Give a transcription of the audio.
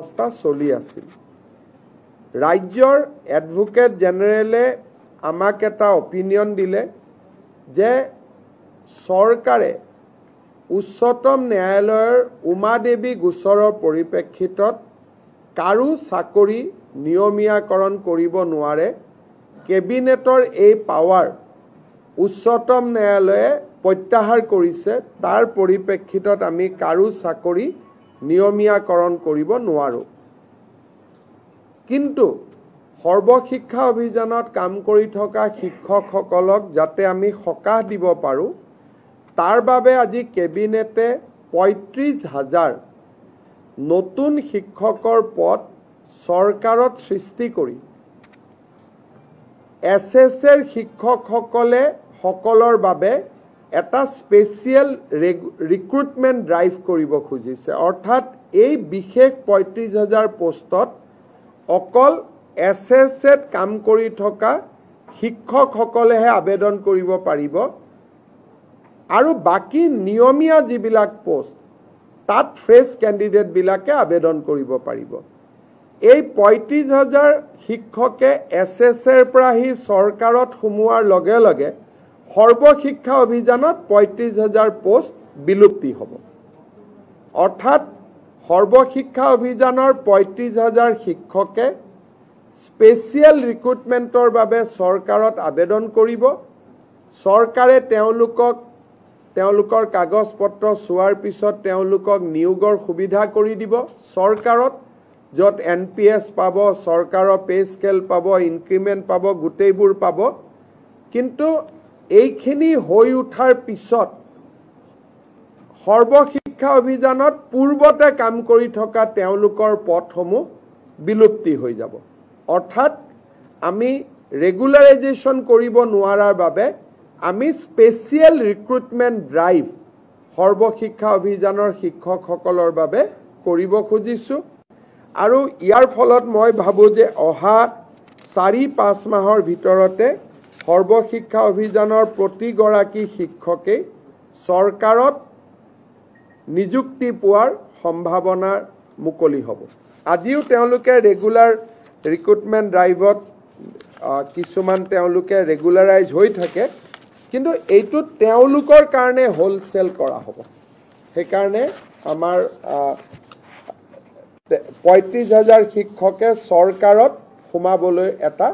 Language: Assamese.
অৱস্থা চলি আছিল। ৰাজ্যৰ এডভোকেট জেনেৰেলে আমাক এটা অপিনিয়ন দিলে যে চৰকাৰে উচ্চতম ন্যায়ালয়ৰ উমা দেৱী গোচৰৰ পৰিপ্ৰেক্ষিতত কাৰো চাকৰি নিয়মীয়াকৰণ কৰিব নোৱাৰে। কেবিনেটৰ এই পাৱাৰ উচ্চতম ন্যায়ালয়ে প্ৰত্যাহাৰ কৰিছে। তাৰ পৰিপ্ৰেক্ষিতত আমি কাৰো চাকৰি নিয়মীয়াকৰণ কৰিব নোৱাৰোঁ। কিন্তু সৰ্বশিক্ষা অভিযানত কাম কৰি থকা শিক্ষকসকলক যাতে আমি সকাহ দিব পাৰোঁ, তাৰ বাবে আজি কেবিনেটে ৩৫,০০০ নতুন শিক্ষকৰ পদ চৰকাৰত সৃষ্টি কৰি SSৰ শিক্ষকসকলৰ বাবে এটা স্পেচিয়েল ৰিক্ৰুটমেণ্ট ড্ৰাইভ কৰিব খুজিছে। অৰ্থাৎ এই বিশেষ ৩৫,০০০ পোষ্টত অকল SSত কাম কৰি থকা শিক্ষকসকলেহে আবেদন কৰিব পাৰিব আৰু বাকী নিয়মীয়া যিবিলাক পোষ্ট তাত ফ্ৰেছ কেণ্ডিডেটবিলাকে আবেদন কৰিব পাৰিব। এই ৩৫,০০০ শিক্ষকে SSৰ পৰা আহি চৰকাৰত সোমোৱাৰ লগে লগে সৰ্বশিক্ষা অভিযানত ৩৫,০০০ পোষ্ট বিলুপ্তি হ'ব। অৰ্থাৎ সৰ্বশিক্ষা অভিযানৰ ৩৫,০০০ শিক্ষকে স্পেচিয়েল ৰিক্ৰুটমেণ্টৰ বাবে চৰকাৰত আবেদন কৰিব। চৰকাৰে তেওঁলোকৰ কাগজ পত্ৰ চোৱাৰ পিছত তেওঁলোকক নিয়োগৰ সুবিধা কৰি দিব চৰকাৰত, য'ত NPS পাব, চৰকাৰৰ পে স্কেল পাব, ইনক্ৰিমেণ্ট পাব, গোটেইবোৰ পাব। কিন্তু এইখিনি হৈ উঠাৰ পিছত সৰ্বশিক্ষা অভিযানত পূৰ্বতে কাম কৰি থকা তেওঁলোকৰ পদসমূহ বিলুপ্তি হৈ যাব। অৰ্থাৎ আমি ৰেগুলাৰাইজেশ্যন কৰিব নোৱাৰাৰ বাবে আমি স্পেচিয়েল ৰিক্ৰুটমেণ্ট ড্ৰাইভ সৰ্বশিক্ষা অভিযানৰ শিক্ষকসকলৰ বাবে কৰিব খুজিছোঁ। আৰু ইয়াৰ ফলত মই ভাবোঁ যে অহা ৪-৫ মাহৰ ভিতৰতে সৰ্বশিক্ষা অভিযানৰ প্ৰতিগৰাকী শিক্ষকেই চৰকাৰত নিযুক্তি পোৱাৰ সম্ভাৱনা মুকলি হ'ব। আজিও তেওঁলোকে ৰেগুলাৰ ৰিক্ৰুটমেণ্ট ড্ৰাইভত কিছুমান তেওঁলোকে ৰেগুলাৰাইজ হৈ থাকে, কিন্তু এইটো তেওঁলোকৰ কাৰণে হোলচেল কৰা হ'ব। সেইকাৰণে আমাৰ ৩৫,০০০ শিক্ষকে চৰকাৰত সোমাবলৈ এটা